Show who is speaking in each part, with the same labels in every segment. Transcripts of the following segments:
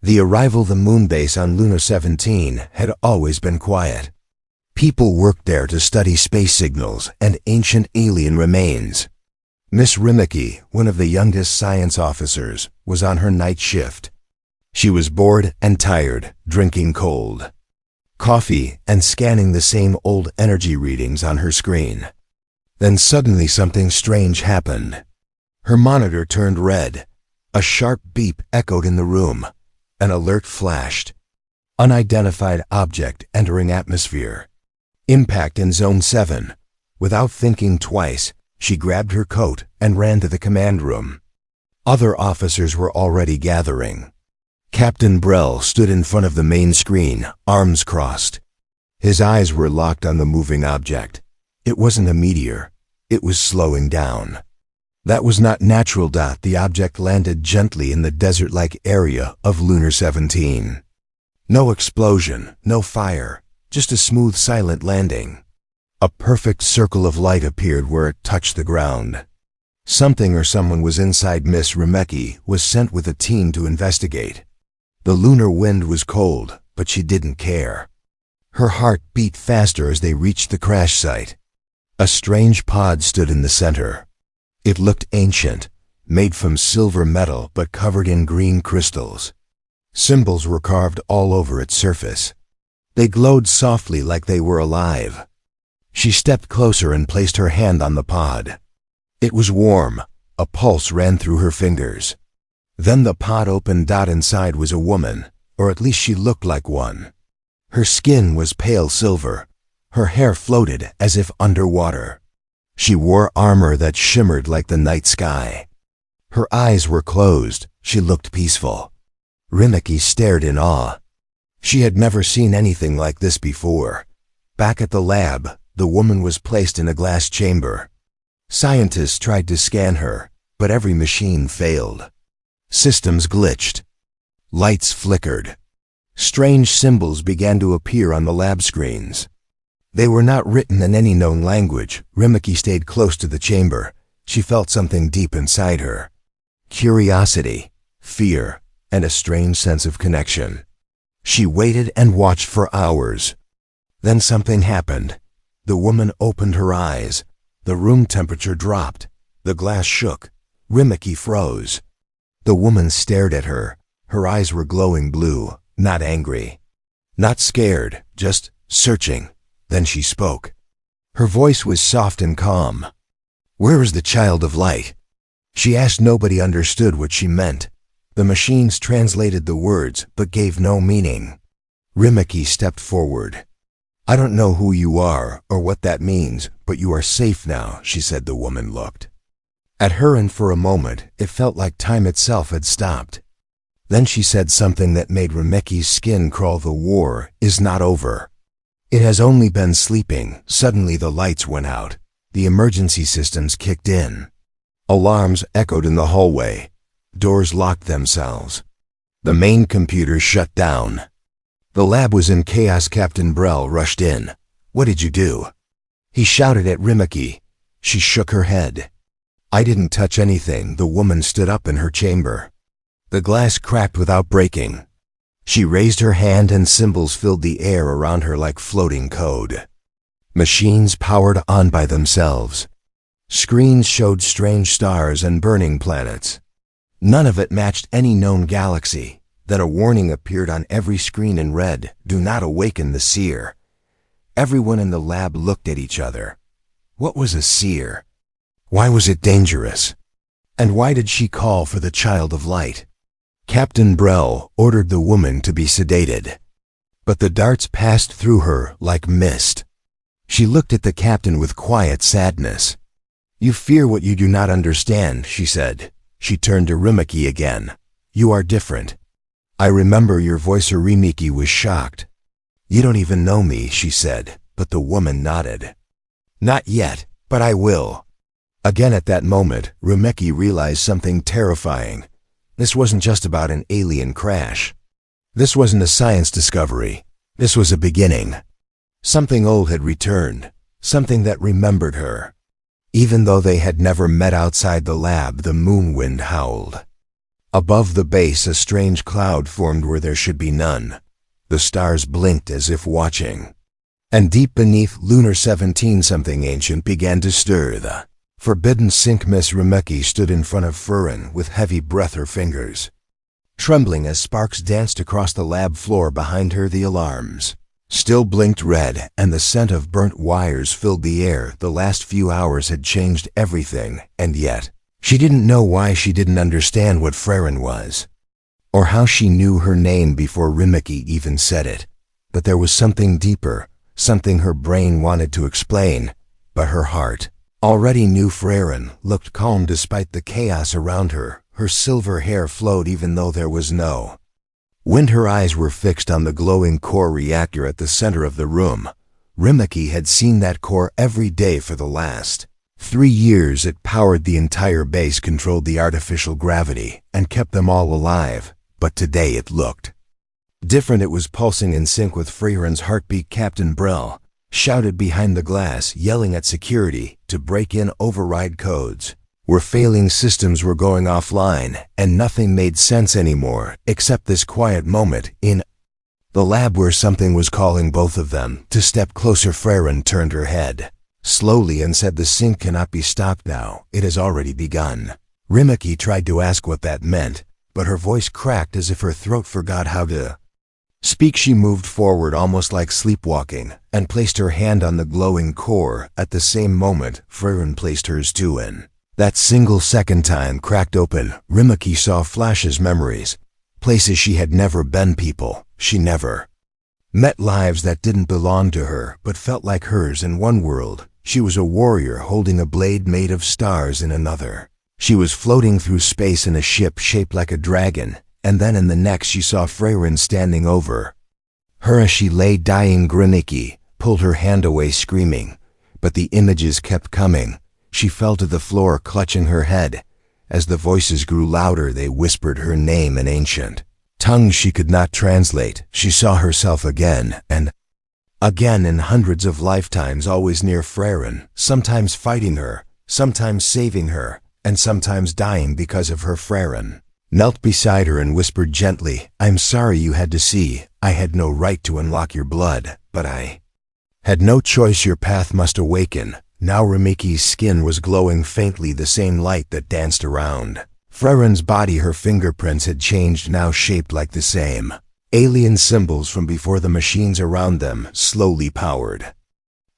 Speaker 1: The arrival of the moon base on Luna 17 had always been quiet. People worked there to study space signals and ancient alien remains. Miss Rimiki, one of the youngest science officers, was on her night shift. She was bored and tired, drinking cold coffee and scanning the same old energy readings on her screen. Then suddenly something strange happened. Her monitor turned red. A sharp beep echoed in the room. An alert flashed. Unidentified object entering atmosphere. Impact in Zone 7. Without thinking twice, she grabbed her coat and ran to the command room. Other officers were already gathering. Captain Brell stood in front of the main screen, arms crossed. His eyes were locked on the moving object. It wasn't a meteor. It was slowing down. That was not natural. The object landed gently in the desert-like area of Lunar 17. No explosion, no fire, just a smooth, silent landing. A perfect circle of light appeared where it touched the ground. Something or someone was inside. Miss Rimiki was sent with a team to investigate. The lunar wind was cold, but she didn't care. Her heart beat faster as they reached the crash site. A strange pod stood in the center. It looked ancient, made from silver metal but covered in green crystals. Symbols were carved all over its surface. They glowed softly like they were alive. She stepped closer and placed her hand on the pod. It was warm. A pulse ran through her fingers. Then the pod opened. Inside was a woman, or at least she looked like one. Her skin was pale silver. Her hair floated as if underwater. She wore armor that shimmered like the night sky. Her eyes were closed. She looked peaceful. Rimiki stared in awe. She had never seen anything like this before. Back at the lab, the woman was placed in a glass chamber. Scientists tried to scan her, but every machine failed. Systems glitched. Lights flickered. Strange symbols began to appear on the lab screens. They were not written in any known language. Rimiki stayed close to the chamber. She felt something deep inside her. Curiosity, fear, and a strange sense of connection. She waited and watched for hours. Then something happened. The woman opened her eyes. The room temperature dropped. The glass shook. Rimiki froze. The woman stared at her. Her eyes were glowing blue, not angry. Not scared, just searching. Then she spoke. Her voice was soft and calm. "Where is the child of light?" She asked. Nobody understood what she meant. The machines translated the words, but gave no meaning. Rimiki stepped forward. "I don't know who you are or what that means, but you are safe now," she said. The woman looked at her, and for a moment it felt like time itself had stopped. Then she said something that made Rimiki's skin crawl. "The war is not over. It has only been sleeping." Suddenly the lights went out. The emergency systems kicked in. Alarms echoed in the hallway. Doors locked themselves. The main computer shut down. The lab was in chaos. Captain Brell rushed in. "What did you do?" He shouted at Rimiki. She shook her head. "I didn't touch anything." The woman stood up in her chamber. The glass cracked without breaking. She raised her hand and symbols filled the air around her like floating code. Machines powered on by themselves. Screens showed strange stars and burning planets. None of it matched any known galaxy. Then a warning appeared on every screen in red: "Do not awaken the seer." Everyone in the lab looked at each other. What was a seer? Why was it dangerous? And why did she call for the child of light? Captain Brell ordered the woman to be sedated. But the darts passed through her like mist. She looked at the captain with quiet sadness. "You fear what you do not understand," she said. She turned to Rimiki again. "You are different. I remember your voice." Rimiki was shocked. "You don't even know me," she said, but the woman nodded. "Not yet, but I will." Again at that moment, Rimiki realized something terrifying. This wasn't just about an alien crash. This wasn't a science discovery. This was a beginning. Something old had returned, something that remembered her. Even though they had never met outside the lab, the moon wind howled. Above the base, a strange cloud formed where there should be none. The stars blinked as if watching. And deep beneath Lunar 17, something ancient began to stir. The forbidden sink. Miss Rimiki stood in front of Frairen with heavy breath, her fingers trembling as sparks danced across the lab floor behind her. The alarms still blinked red, and the scent of burnt wires filled the air. The last few hours had changed everything, and yet she didn't know why. She didn't understand what Frairen was, or how she knew her name before Rimiki even said it. But there was something deeper, something her brain wanted to explain, but her heart already knew. Frairen looked calm despite the chaos around her. Her silver hair flowed even though there was no wind. Her eyes were fixed on the glowing core reactor at the center of the room. Rimiki had seen that core every day for the last 3 years. It powered the entire base, controlled the artificial gravity, and kept them all alive. But today it looked different. It was pulsing in sync with Frairen's heartbeat. Captain Brell shouted behind the glass, yelling at security to break in. Override codes were failing, systems were going offline, and nothing made sense anymore except this quiet moment in the lab where something was calling both of them to step closer. Frairen turned her head slowly and said, "The sync cannot be stopped now. It has already begun." Rimiki tried to ask what that meant, but her voice cracked as if her throat forgot how to speak. She moved forward almost like sleepwalking and placed her hand on the glowing core. At the same moment, Frairen placed hers too. In that single second, time cracked open. Rimiki saw flashes, memories, places she had never been, people she never met, lives that didn't belong to her but felt like hers. In one world, she was a warrior holding a blade made of stars. In another, she was floating through space in a ship shaped like a dragon. And then in the next, she saw Frairen standing over her as she lay dying. Rimiki pulled her hand away, screaming, but the images kept coming. She fell to the floor, clutching her head. As the voices grew louder, they whispered her name in ancient tongues she could not translate. She saw herself again and again in hundreds of lifetimes, always near Frairen, sometimes fighting her, sometimes saving her, and sometimes dying because of her. Frairen knelt beside her and whispered gently, "I'm sorry you had to see. I had no right to unlock your blood, but I had no choice. Your path must awaken." Now Rimiki's skin was glowing faintly, the same light that danced around Frairen's body. Her fingerprints had changed, now shaped like the same alien symbols from before. The machines around them slowly powered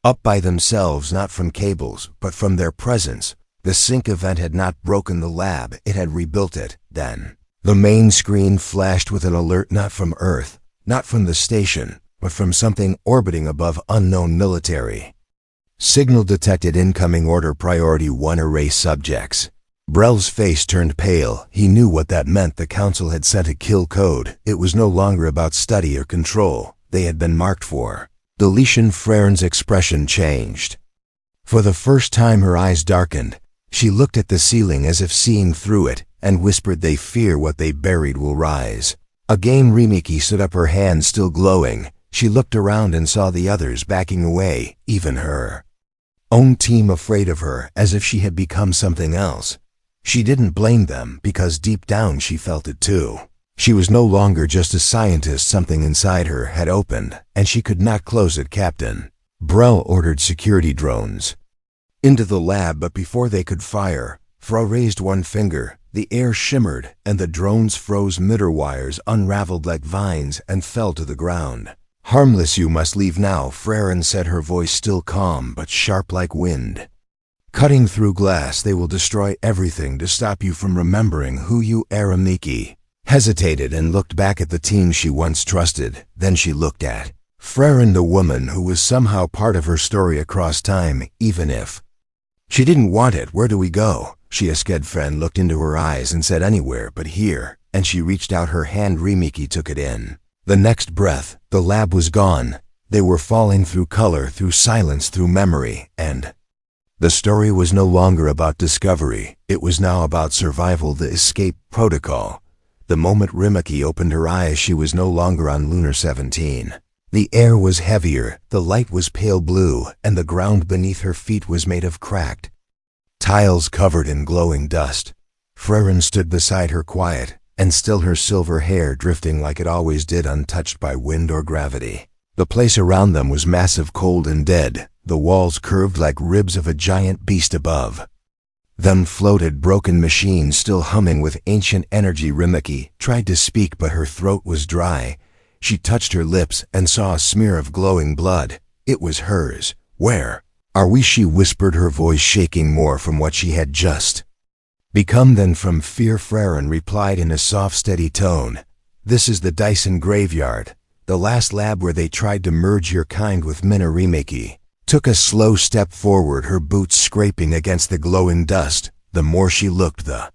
Speaker 1: up by themselves, not from cables, but from their presence. The sync event had not broken the lab, it had rebuilt it. Then the main screen flashed with an alert, not from Earth, not from the station, but from something orbiting above. Unknown military signal detected. Incoming order. Priority 1 array subjects. Brell's face turned pale. He knew what that meant. The Council had sent a kill code. It was no longer about study or control. They had been marked for deletion. Frairen's expression changed. For the first time, her eyes darkened. She looked at the ceiling as if seeing through it, and whispered, "They fear what they buried will rise." Again Rimiki stood up, her hands still glowing. She looked around and saw the others backing away, even her own team afraid of her, as if she had become something else. She didn't blame them, because deep down she felt it too. She was no longer just a scientist. Something inside her had opened, and she could not close it. Captain Brell ordered security drones into the lab, but before they could fire, Fra raised one finger. The air shimmered, and the drones froze. Mitter wires unraveled like vines and fell to the ground. "Harmless, you must leave now," Frairen said, her voice still calm but sharp like wind cutting through glass. "They will destroy everything to stop you from remembering who you are." Rimiki hesitated and looked back at the team she once trusted. Then she looked at Frairen, the woman who was somehow part of her story across time, even if she didn't want it. "Where do we go?" she asked. Frairen looked into her eyes and said, "Anywhere but here," and she reached out her hand. Rimiki took it in. The next breath, the lab was gone. They were falling through color, through silence, through memory, and the story was no longer about discovery. It was now about survival, the escape protocol. The moment Rimiki opened her eyes, she was no longer on Lunar 17. The air was heavier, the light was pale blue, and the ground beneath her feet was made of cracked tiles covered in glowing dust. Frairen stood beside her, quiet, and still her silver hair drifting like it always did, untouched by wind or gravity. The place around them was massive, cold, and dead, the walls curved like ribs of a giant beast above. Them floated broken machines still humming with ancient energy. Rimiki tried to speak, but her throat was dry. She touched her lips and saw a smear of glowing blood. It was hers. "Where are we?" she whispered, her voice shaking more from what she had just become than from fear. Frairen replied in a soft, steady tone, "This is the Dyson graveyard, the last lab where they tried to merge your kind with Miss Rimiki." Took a slow step forward, her boots scraping against the glowing dust. The more she looked, the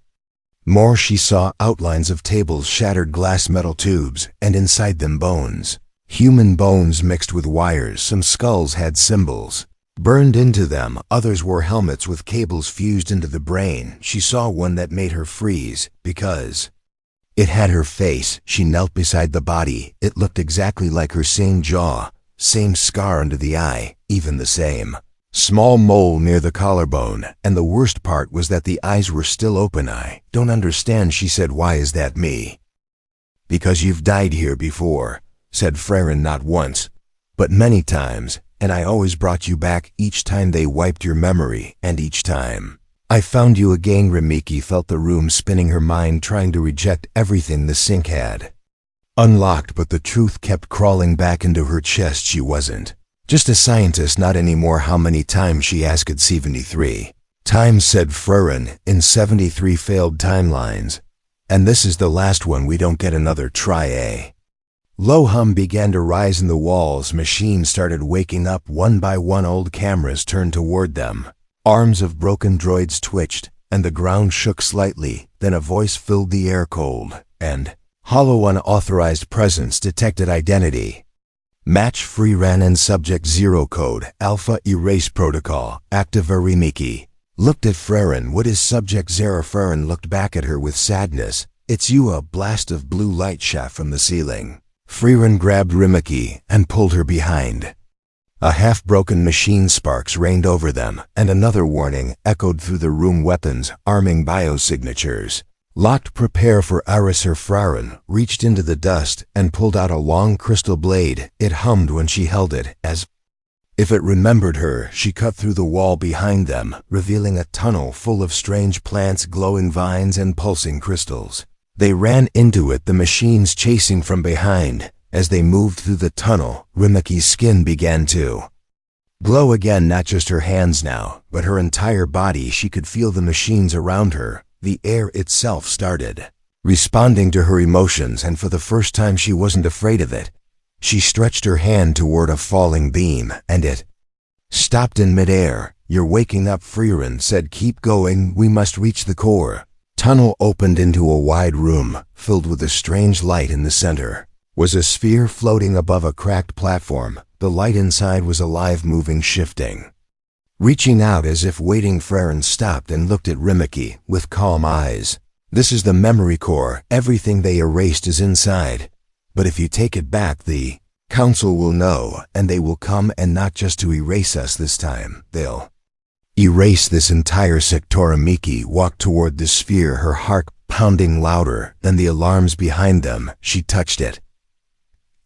Speaker 1: more she saw outlines of tables, shattered glass, metal tubes, and inside them bones. Human bones mixed with wires. Some skulls had symbols burned into them, others wore helmets with cables fused into the brain. She saw one that made her freeze, because it had her face. She knelt beside the body. It looked exactly like her, same jaw, same scar under the eye, even the same small mole near the collarbone, and the worst part was that the eyes were still open. "I don't understand," she said. "Why is that me?" "Because you've died here before," said Frairen, "not once, but many times, and I always brought you back. Each time they wiped your memory, and each time I found you again." Rimiki felt the room spinning, her mind trying to reject everything the sink had unlocked, but the truth kept crawling back into her chest. She wasn't just a scientist, not anymore. "How many times?" she asked. "73 times," said Frairen, "in 73 failed timelines. And this is the last one. We don't get another try, eh?" Low hum began to rise in the walls. Machines started waking up one by one. Old cameras turned toward them. Arms of broken droids twitched, and the ground shook slightly. Then a voice filled the air, cold and hollow. "Unauthorized presence detected. Identity match Frairen and subject 0 code Alpha erase protocol active." Rimiki looked at Frairen. "What is subject 0?" Frairen looked back at her with sadness. "It's you." A blast of blue light shot from the ceiling. Frairen grabbed Rimiki and pulled her behind. A half-broken machine, sparks rained over them, and another warning echoed through the room. "Weapons, arming, biosignatures locked. Prepare for Iris." Frairen reached into the dust and pulled out a long crystal blade. It hummed when she held it, as if it remembered her. She cut through the wall behind them, revealing a tunnel full of strange plants, glowing vines, and pulsing crystals. They ran into it, the machines chasing from behind. As they moved through the tunnel, Rimiki's skin began to glow again, not just her hands now, but her entire body. She could feel the machines around her. The air itself started responding to her emotions, and for the first time she wasn't afraid of it. She stretched her hand toward a falling beam, and it stopped in midair. "You're waking up," Frairen said. "Keep going. We must reach the core." Tunnel opened into a wide room, filled with a strange light. In the center was a sphere floating above a cracked platform. The light inside was alive, moving, shifting, reaching out as if waiting. Frairen stopped and looked at Rimiki with calm eyes. "This is the memory core. Everything they erased is inside. But if you take it back, the Council will know, and they will come, and not just to erase us this time. They'll erase this entire sector." Rimiki walked toward the sphere, her heart pounding louder than the alarms behind them. She touched it.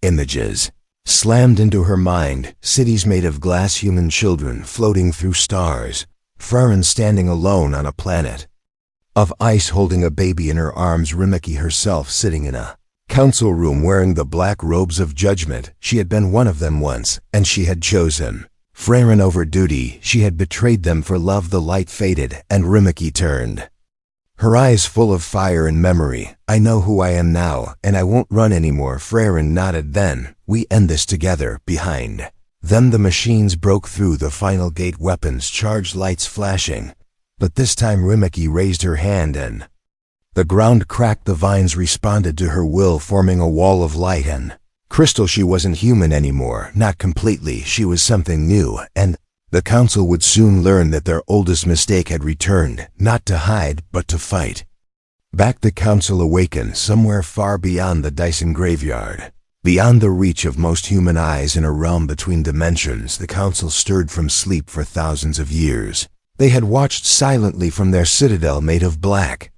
Speaker 1: Images slammed into her mind. Cities made of glass, human children floating through stars. Frairen standing alone on a planet of ice, holding a baby in her arms. Rimiki herself sitting in a council room wearing the black robes of judgment. She had been one of them once, and she had chosen Frairen over duty. She had betrayed them for love. The light faded, and Rimiki turned, her eyes full of fire and memory. "I know who I am now, and I won't run anymore." Frairen nodded. "Then we end this together." Behind them the machines broke through the final gate, weapons charged, lights flashing. But this time Rimiki raised her hand and the ground cracked. The vines responded to her will, forming a wall of light and crystal. She wasn't human anymore, not completely. She was something new, and the Council would soon learn that their oldest mistake had returned, not to hide, but to fight back. The Council awakened somewhere far beyond the Dyson graveyard, beyond the reach of most human eyes. In a realm between dimensions, the Council stirred from sleep. For thousands of years, they had watched silently from their citadel made of black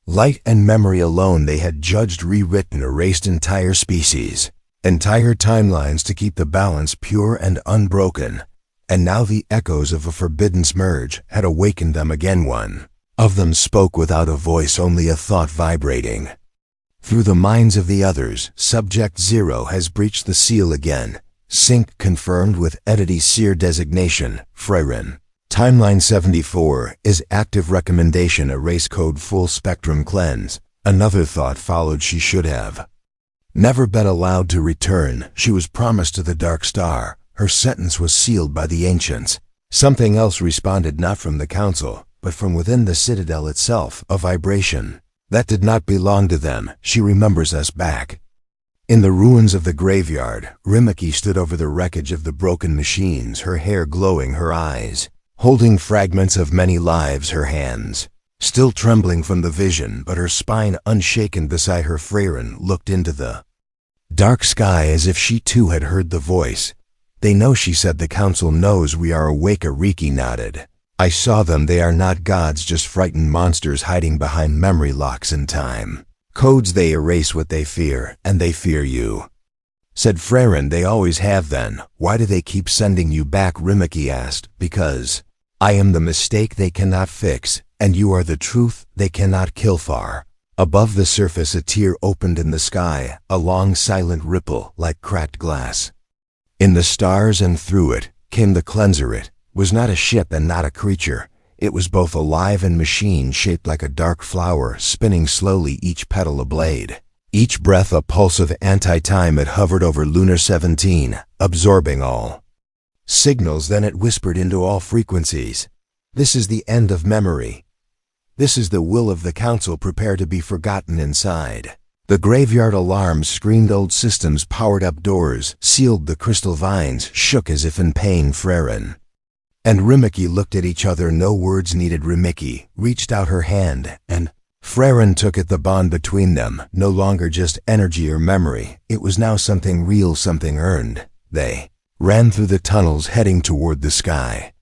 Speaker 1: Light and memory alone they had judged, rewritten, erased entire species, entire timelines to keep the balance pure and unbroken. And now the echoes of a forbidden merge had awakened them again. One of them spoke without a voice, only a thought vibrating through the minds of the others. Subject 0 has breached the seal again. Sync confirmed with entity seer designation, Frairen. Timeline 74 is active. Recommendation: erase code full spectrum cleanse. Another thought followed. She should have never been allowed to return. She was promised to the Dark Star. Her sentence was sealed by the ancients. Something else responded, not from the council, but from within the citadel itself, a vibration that did not belong to them. She remembers us back. In the ruins of the graveyard, Rimiki stood over the wreckage of the broken machines, her hair glowing, her eyes holding fragments of many lives, her hands still trembling from the vision, but her spine unshaken. Beside her, Frairen looked into the dark sky as if she too had heard the voice. They know, she said. The council knows we are awake. Riki nodded. I saw them. They are not gods, just frightened monsters hiding behind memory locks and time codes. They erase what they fear, and they fear you, said Frairen. They always have. Then why do they keep sending you back? Rimiki asked. Because I am the mistake they cannot fix, and you are the truth they cannot kill. Far above the surface, a tear opened in the sky, a long silent ripple like cracked glass in the stars, and through it came the cleanser. It was not a ship and not a creature. It was both alive and machine, shaped like a dark flower, spinning slowly, each petal a blade, each breath a pulse of anti-time. It hovered over Lunar 17, absorbing all signals. Then it whispered into all frequencies, this is the end of memory. This is the will of the council. Prepare to be forgotten. Inside the graveyard, alarms screamed. Old systems powered up, doors sealed, the crystal vines shook as if in pain. Frairen and Rimiki looked at each other. No words needed. Rimiki reached out her hand, and Frairen took it. The bond between them, no longer just energy or memory. It was now something real, something earned. They ran through the tunnels, heading toward the sky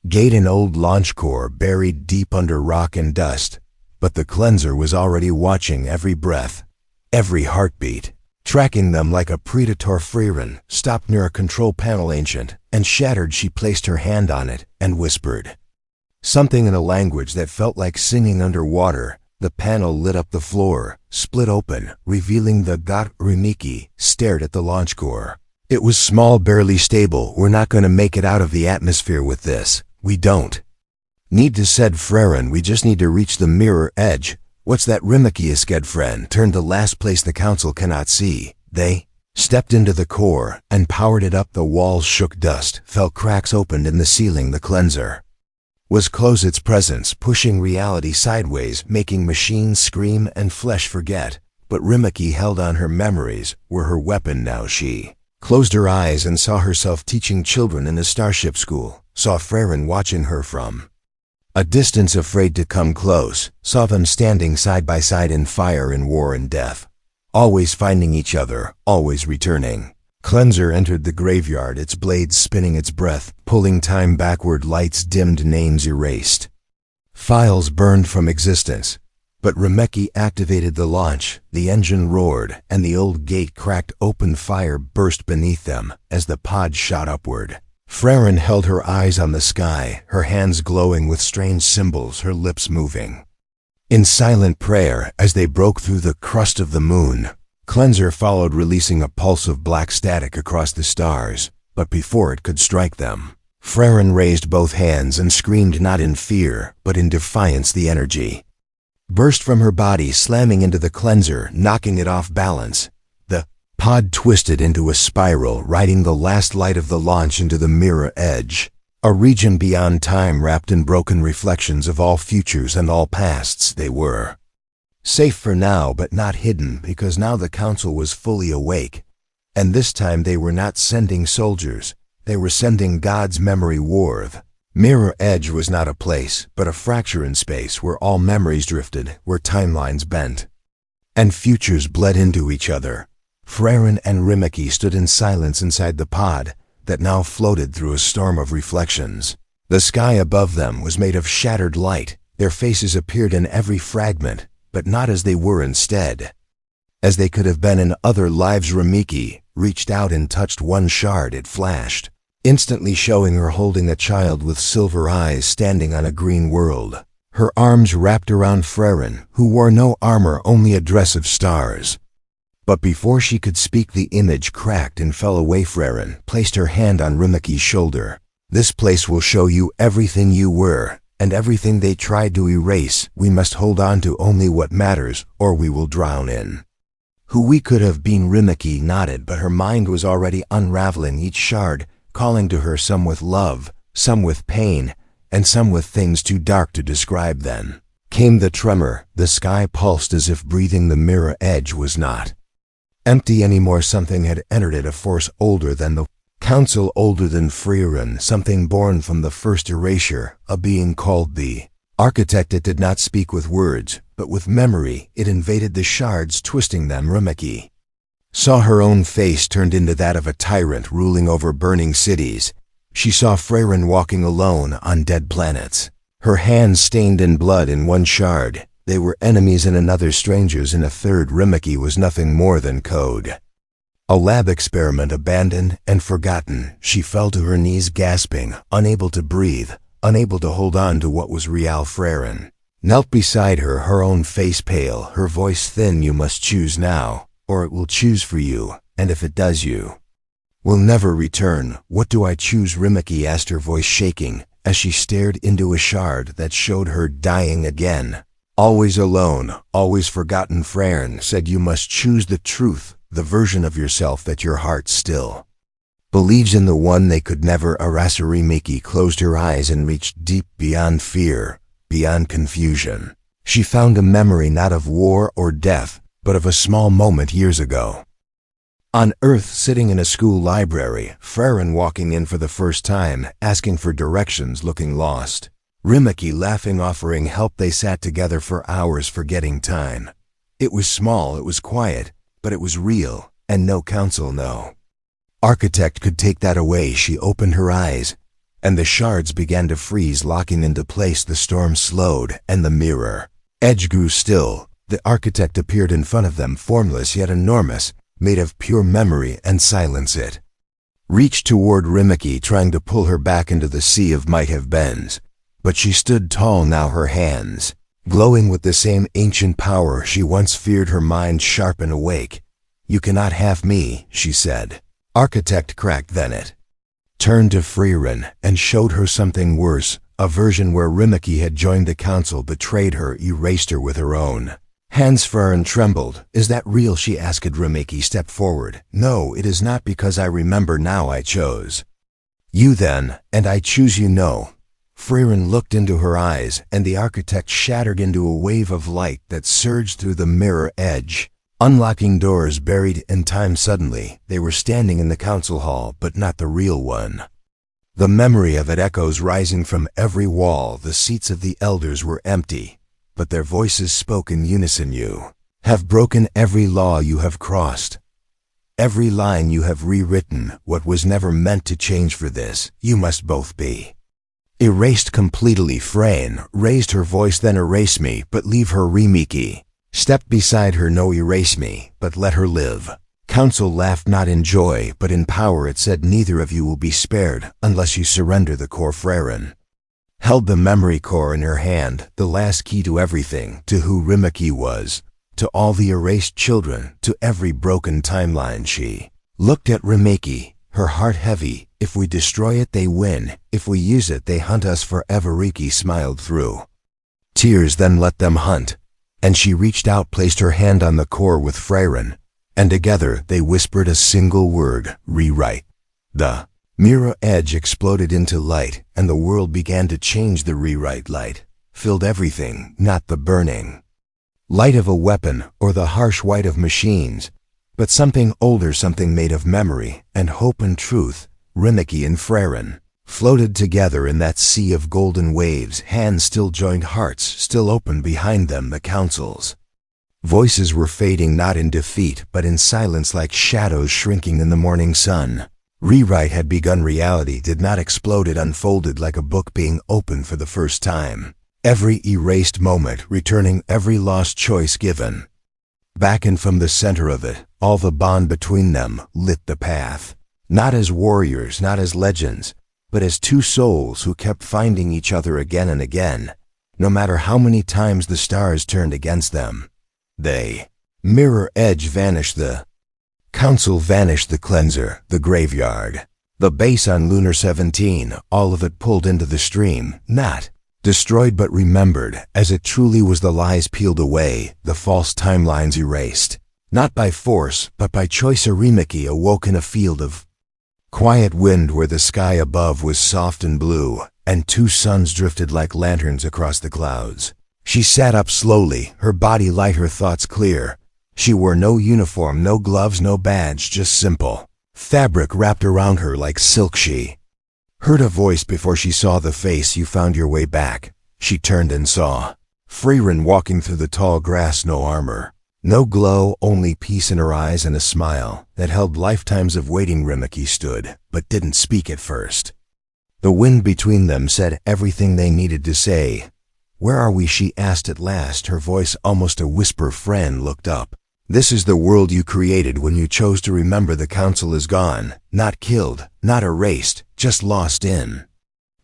Speaker 1: gate, an old launch core buried deep under rock and dust. But the cleanser was already watching every breath, every heartbeat, tracking them like a predator. Frairen stopped near a control panel, ancient and shattered. She placed her hand on it and whispered something in a language that felt like singing underwater. The panel lit up, the floor split open, revealing the god. Rimiki stared at the launch core. It was small, barely stable. We're not going to make it out of the atmosphere with this. We don't need to, said Frairen. We just need to reach the mirror edge. What's that? Rimiki asked. Friend turned the last place the council cannot see. They stepped into the core and powered it up. The walls shook, dust fell, cracks opened in the ceiling. The cleanser was close, its presence pushing reality sideways, making machines scream and flesh forget. But Rimiki held on. Her memories were her weapon now. She closed her eyes and saw herself teaching children in a starship school, saw Frairen watching her from a distance, afraid to come close, saw them standing side by side in fire, in war and death, always finding each other, always returning. Cleanser entered the graveyard, its blades spinning, its breath pulling time backward. Lights dimmed, names erased, files burned from existence. But Rimiki activated the launch. The engine roared, and the old gate cracked open. Fire burst beneath them as the pod shot upward. Frairen held her eyes on the sky, her hands glowing with strange symbols, her lips moving in silent prayer as they broke through the crust of the moon. Cleanser followed, releasing a pulse of black static across the stars. But before it could strike them, Frairen raised both hands and screamed, not in fear, but in defiance. The energy burst from her body, slamming into the cleanser, knocking it off balance. The pod twisted into a spiral, riding the last light of the launch into the mirror edge, a region beyond time, wrapped in broken reflections of all futures and all pasts. They were safe for now, but not hidden, because now the council was fully awake. And this time they were not sending soldiers, they were sending God's memory war. Mirror Edge was not a place, but a fracture in space where all memories drifted, where timelines bent, and futures bled into each other. Frairen and Rimiki stood in silence inside the pod that now floated through a storm of reflections. The sky above them was made of shattered light. Their faces appeared in every fragment, but not as they were instead. As they could have been in other lives. Rimiki reached out and touched one shard. It flashed, instantly showing her holding a child with silver eyes standing on a green world. Her arms wrapped around Frairen, who wore no armor, only a dress of stars. But before she could speak, the image cracked and fell away. Frairen placed her hand on Rimiki's shoulder. "This place will show you everything you were, and everything they tried to erase. We must hold on to only what matters, or we will drown in who we could have been." Rimiki nodded, but her mind was already unraveling each shard, calling to her, some with love, some with pain, and some with things too dark to describe. Then came the tremor. The sky pulsed as if breathing. The mirror edge was not empty anymore. Something had entered it, a force older than the council, older than Frairen, something born from the first erasure, a being called the architect. It did not speak with words, but with memory. It invaded the shards, twisting them. Rimiki saw her own face turned into that of a tyrant ruling over burning cities. She saw Frairen walking alone on dead planets, her hands stained in blood in one shard. They were enemies in another, strangers in a third. Rimiki was nothing more than code. A lab experiment, abandoned and forgotten. She fell to her knees, gasping, unable to breathe, unable to hold on to what was real. Frairen knelt beside her, her own face pale, her voice thin. "You must choose now, or it will choose for you, and if it does, you will never return." "What do I choose?" Rimiki asked, her voice shaking, as she stared into a shard that showed her dying again. "Always alone, always forgotten." Frairen said, "You must choose the truth, the version of yourself that your heart still believes in, the one they could never erase." Rimiki closed her eyes and reached deep, beyond fear, beyond confusion. She found a memory, not of war or death, but of a small moment years ago. On Earth, sitting in a school library, Frairen walking in for the first time, asking for directions, looking lost. Rimiki laughing, offering help. They sat together for hours, forgetting time. It was small, it was quiet, but it was real, and no council, no architect could take that away. She opened her eyes, and the shards began to freeze, locking into place. The storm slowed, and the mirror edge grew still. The architect appeared in front of them, formless yet enormous, made of pure memory and silence. It reached toward Rimiki, trying to pull her back into the sea of might-have-beens. But she stood tall now, her hands glowing with the same ancient power she once feared, her mind sharp and awake. "You cannot have me," she said. Architect cracked. Then it turned to Frairen and showed her something worse, a version where Rimiki had joined the council, betrayed her, erased her with her own hands. Frairen trembled. "Is that real?" she asked. Rimiki stepped forward. "No, it is not, because I remember now. I chose you then, and I choose you." "No." Frairen looked into her eyes, and the architect shattered into a wave of light that surged through the mirror edge, unlocking doors buried in time. Suddenly, they were standing in the council hall, but not the real one. The memory of it echoes rising from every wall. The seats of the elders were empty, but their voices spoke in unison. "You have broken every law you have crossed. Every line you have rewritten. What was never meant to change. For this, you must both be erased completely." Frairen raised her voice. "Then erase me, but leave her." Rimiki stepped beside her. "No, erase me, but let her live." Council laughed, not in joy, but in power. It said, "Neither of you will be spared unless you surrender the core." Frairen held the memory core in her hand, the last key to everything, to who Rimiki was, to all the erased children, to every broken timeline. She looked at Rimiki, her heart heavy. "If we destroy it, they win. If we use it, they hunt us forever." Rimiki smiled through tears. "Then let them hunt." And she reached out, placed her hand on the core with Frairen, and together they whispered a single word: "Rewrite." The mirror edge exploded into light, and the world began to change. The rewrite light filled everything, not the burning light of a weapon or the harsh white of machines, but something older, something made of memory and hope and truth. Rimiki and Frairen floated together in that sea of golden waves, hands still joined, hearts still open behind them. The council's voices were fading, not in defeat, but in silence, like shadows shrinking in the morning sun. Rewrite had begun. Reality did not explode, it unfolded like a book being opened for the first time. every erased moment returning every lost choice given. Back and from the center of it, all the bond between them lit the path. Not as warriors, not as legends, but as two souls who kept finding each other again and again, no matter how many times the stars turned against them. Mirror Edge vanished, the Council vanished, the Cleanser, the Graveyard. The base on Lunar 17, all of it pulled into the stream, not destroyed but remembered, as it truly was. The lies peeled away, the false timelines erased. Not by force, but by choice. Rimiki awoke in a field of quiet wind where the sky above was soft and blue, and two suns drifted like lanterns across the clouds. She sat up slowly, her body light, her thoughts clear. She wore no uniform, no gloves, no badge, just simple fabric wrapped around her like silk. She heard a voice before she saw the face. You found your way back. She turned and saw Frairen walking through the tall grass, no armor, no glow, only peace in her eyes and a smile that held lifetimes of waiting. Rimiki stood, but didn't speak at first. The wind between them said everything they needed to say. "Where are we?" she asked at last, her voice almost a whisper. Friend looked up. "This is the world you created when you chose to remember. The Council is gone, not killed, not erased, just lost in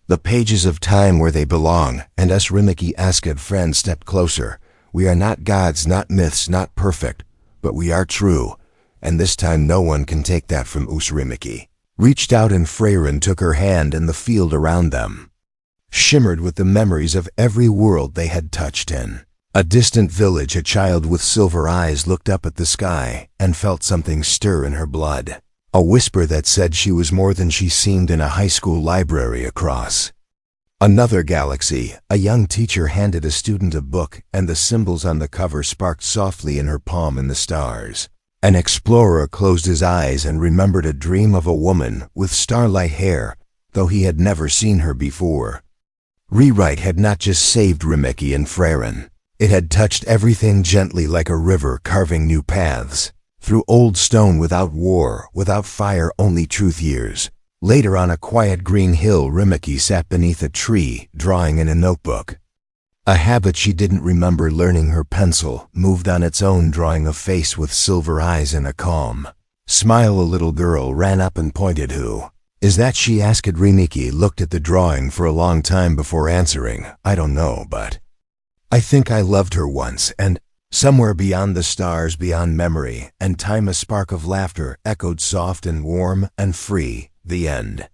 Speaker 1: the pages of time where they belong, and us." Rimiki asked. Friend stepped closer. "We are not gods, not myths, not perfect, but we are true, and this time no one can take that from us." Rimiki reached out and Frairen took her hand, and the field around them shimmered with the memories of every world they had touched in. A distant village, a child with silver eyes looked up at the sky and felt something stir in her blood. A whisper that said she was more than she seemed. In a high school library across another galaxy, a young teacher handed a student a book, and the symbols on the cover sparked softly in her palm in the stars. An explorer closed his eyes and remembered a dream of a woman with starlight hair, though he had never seen her before. Rewrite had not just saved Rimiki and Frairen. It had touched everything gently, like a river carving new paths through old stone, without war, without fire, only truth. Years later, on a quiet green hill, Rimiki sat beneath a tree, drawing in a notebook. A habit she didn't remember learning. Her pencil moved on its own, drawing a face with silver eyes and a calm smile. A little girl ran up and pointed. "Who is that?" she asked. Rimiki looked at the drawing for a long time before answering. "I don't know, but I think I loved her once." And somewhere beyond the stars, beyond memory and time, a spark of laughter echoed soft and warm and free. The end.